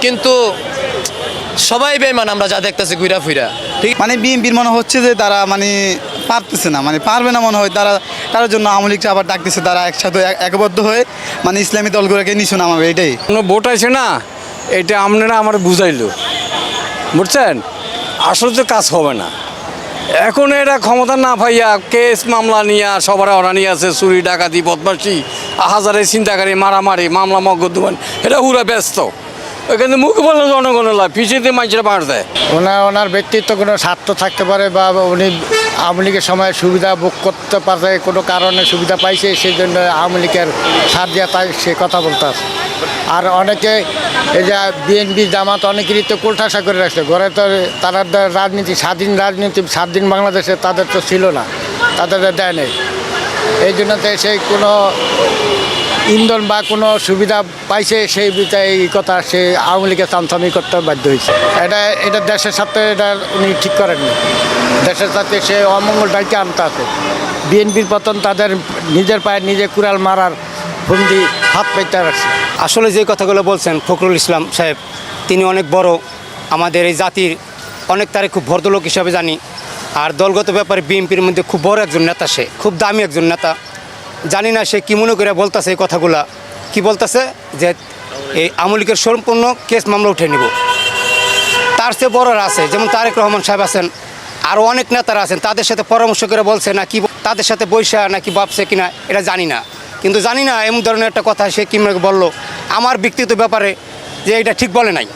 কিন্তু সবাই বেঈমান আমরা যা দেখতেছি ঘুরা ফিরা। ঠিক মানে বিএনপির মনে হচ্ছে যে তারা মানে পারতেছে না, মানে পারবে না মনে হয়, তার জন্য আওয়ামী লীগটা আবার ডাকতেছে, তারা একসাথে একবদ্ধ হয়ে মানে ইসলামী দলগুলোকে নিচু নামাবে, এটাই। কোনো ভোট আছে না, এটা আপনারা আমার বুঝাইলো, বুঝছেন? আসলে তো কাজ হবে না এখন। এরা ক্ষমতা না পাইয়া কেস মামলা নিয়ে সবার ওরা নিয়ে আছে, চুরি ডাকাতি বদমাশি, হাজারে চিন্তাকারী, মারামারি, মামলা মকদ্দমা, এটা পুরা ব্যস্ত। ওইখানে মুখ বললে জনগণের লাভ, পিছিয়ে মানুষেরা মার দেয়। ওনার ব্যক্তিত্ব কোনো স্বার্থ থাকতে পারে, বা উনি আওয়ামী লীগের সময় সুবিধা ভোগ করতে পারে, কোনো কারণে সুবিধা পাইছে, সেই জন্য আওয়ামী লীগের সার দেওয়া, তাই সে কথা বলতে আছে। আর অনেকে এই যে বিএনপি জামাত অনেকেরই তো কোলঠাসা করে রাখছে ঘরে, তো তারা রাজনীতি স্বাধীন বাংলাদেশে তাদের তো ছিল না, তাদের দেয় নেই। এই জন্য তো সেই কোনো ইন্ধন বা কোনো সুবিধা পাইছে, সেই বিষয়ে এই কথা সে আওয়ামী লীগের চামচামি করতে বাধ্য হয়েছে। এটা দেশের সাথে এটা উনি ঠিক করেননি, দেশের সাথে সে অমঙ্গল ডাইকে আনতে আছে। বিএনপির পতন তাদের নিজের পায়ে নিজে কুড়াল মারার ফন্দি হাত পাইতে রাখছে। আসলে যে কথাগুলো বলছেন ফখরুল ইসলাম সাহেব, তিনি অনেক বড়, আমাদের এই জাতির অনেক তারে খুব ভদ্রলোক হিসাবে জানি। আর দলগত ব্যাপারে বিএনপির মধ্যে খুব বড় একজন নেতা, সে খুব দামি একজন নেতা। জানি না সে কী মনে করে বলতেছে এই কথাগুলা, কি বলতেছে যে এই আওয়ামী লীগের সম্পূর্ণ কেস মামলা উঠে নিব। তার চেয়ে বড়রা আছে, যেমন তারেক রহমান সাহেব আছেন, আরও অনেক নেতারা আছেন, তাদের সাথে পরামর্শ করে বলছে না কি, তাদের সাথে বৈশা নাকি ভাবছে কিনা এটা জানি না। কিন্তু জানি না এমন ধরনের একটা কথা সে কীভাবে বললো আমার ব্যক্তিগত ব্যাপারে, যে এটা ঠিক বলে নাই।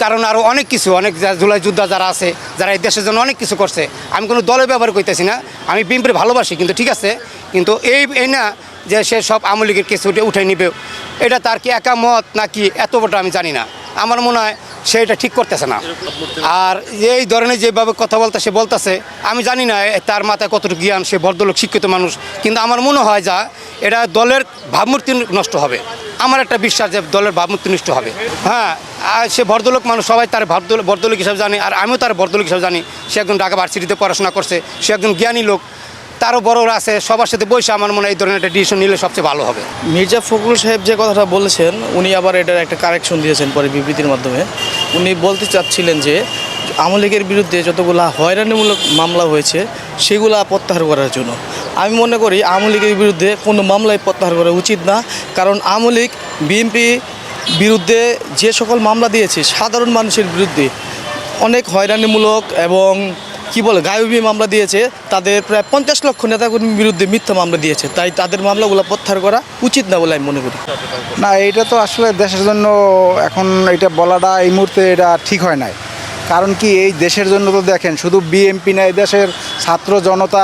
কারণ আরও অনেক কিছু, অনেক জুলাই যোদ্ধা যারা আছে, যারা এই দেশের জন্য অনেক কিছু করছে। আমি কোনো দলের ব্যাপারে কইতেছি না, আমি বিএনপির ভালোবাসি, কিন্তু ঠিক আছে, কিন্তু এই না যে সে সব আওয়ামী লীগের কেস উঠে নিবে, এটা তার কি একা মত নাকি এত বড় আমি জানি না। আমার মনে হয় সে এটা ঠিক করতেছে না। আর এই ধরনের যেভাবে কথা বলতেছে আমি জানি না তার মাথায় কতটুকু জ্ঞান, সে ভদ্রলোক শিক্ষিত মানুষ, কিন্তু আমার মনে হয় যা এটা দলের ভাবমূর্তি নষ্ট হবে। আমার একটা বিশ্বাস যে দলের ভাবমূর্তি নষ্ট হবে। হ্যাঁ, সে ভদ্রলোক মানুষ, সবাই তার ভদ্রলোক হিসাবে জানি, আর আমিও তার ভদ্রলোক হিসাবে জানি। সে একজন ঢাকা ভার্সিটিতে পড়াশোনা করছে, সে একজন জ্ঞানী লোক, তারও বড়রা আছে, সবার সাথে বসে আমার মনে হয় এই ধরনের একটা ডিসিশন নিলে সবচেয়ে ভালো হবে। মির্জা ফখরুল সাহেব যে কথাটা বলেছেন, উনি আবার এটার একটা কারেকশন দিয়েছেন পরে বিবৃতির মাধ্যমে। উনি বলতে চাচ্ছিলেন যে আওয়ামী লীগের বিরুদ্ধে যতগুলো হয়রানিমূলক মামলা হয়েছে সেগুলো প্রত্যাহার করার জন্য। আমি মনে করি আওয়ামী লীগের বিরুদ্ধে কোনো মামলাই প্রত্যাহার করা উচিত না, কারণ আওয়ামী লীগ বিএনপি বিরুদ্ধে যে সকল মামলা দিয়েছে সাধারণ মানুষের বিরুদ্ধে অনেক হয়রানিমূলক এবং গায়বী মামলা দিয়েছে, তাদের প্রায় 50 লক্ষ নেতাকর্মীর বিরুদ্ধে মিথ্যা মামলা দিয়েছে। তাই তাদের মামলাগুলো প্রত্যাহার করা উচিত না বলে আমি মনে করি। না, এটা তো আসলে দেশের জন্য এখন এটা বলাটা এই মুহূর্তে এটা ঠিক হয় নাই। কারণ কি, এই দেশের জন্য তো দেখেন শুধু বিএনপি না, এই দেশের ছাত্র জনতা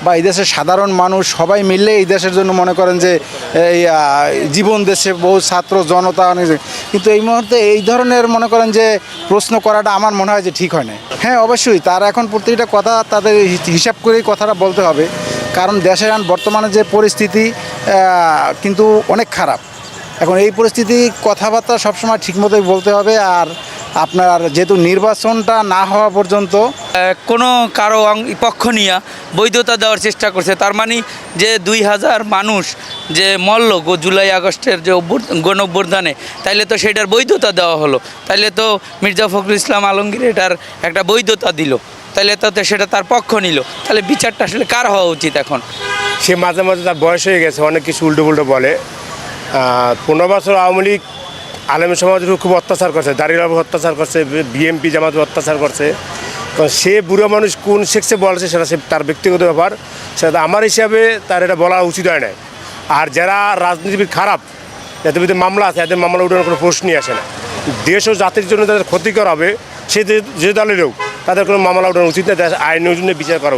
বা এই দেশের সাধারণ মানুষ সবাই মিললে এই দেশের জন্য মনে করেন যে এই জীবন দেশে বহু ছাত্র জনতা অনেক, কিন্তু এই মুহূর্তে এই ধরনের মনে করেন যে প্রশ্ন করাটা আমার মনে হয় যে ঠিক হয় না। হ্যাঁ, অবশ্যই তার এখন প্রতিটা কথা তাদের হিসাব করেই কথাটা বলতে হবে, কারণ দেশের বর্তমানে যে পরিস্থিতি কিন্তু অনেক খারাপ। এখন এই পরিস্থিতি কথাবার্তা সবসময় ঠিকমতোই বলতে হবে। আর আপনার যেহেতু নির্বাচনটা না হওয়া পর্যন্ত কোনো কারো পক্ষ নিয়ে বৈধতা দেওয়ার চেষ্টা করছে, তার মানে যে 2000 মানুষ যে মল্ল জুলাই আগস্টের যে গণ অভ্যুত্থানে, তাইলে তো সেটার বৈধতা দেওয়া হলো, তাইলে তো মির্জা ফখরুল ইসলাম আলমগীর এটার একটা বৈধতা দিল, তাইলে তো সেটা তার পক্ষ নিল। তাহলে বিচারটা আসলে কার হওয়া উচিত এখন? সে মাঝে মাঝে তার বয়স হয়ে গেছে, অনেক কিছু উল্টো বলে। 15 বছর আওয়ামী লীগ আলেম সমাজের খুব অত্যাচার করছে, দাঁড়িয়ে অত্যাচার করছে, বিএনপি জামাত অত্যাচার করছে। কারণ সে বুড়ো মানুষ কোন সেক্সে বলছে সেটা তার ব্যক্তিগত ব্যাপার, সেটা আমার হিসাবে তার এটা বলা উচিত হয় না। আর যারা রাজনীতিবিদ খারাপ, যাদের বিরুদ্ধে মামলা আছে, এদের মামলা উঠানোর কোনো প্রশ্নই আসে না। দেশ ও জাতির জন্য তাদের ক্ষতিকর হবে, সে যে দলের হোক, তাদের কোনো মামলা উঠানো উচিত না, আইনের জন্য বিচার করা।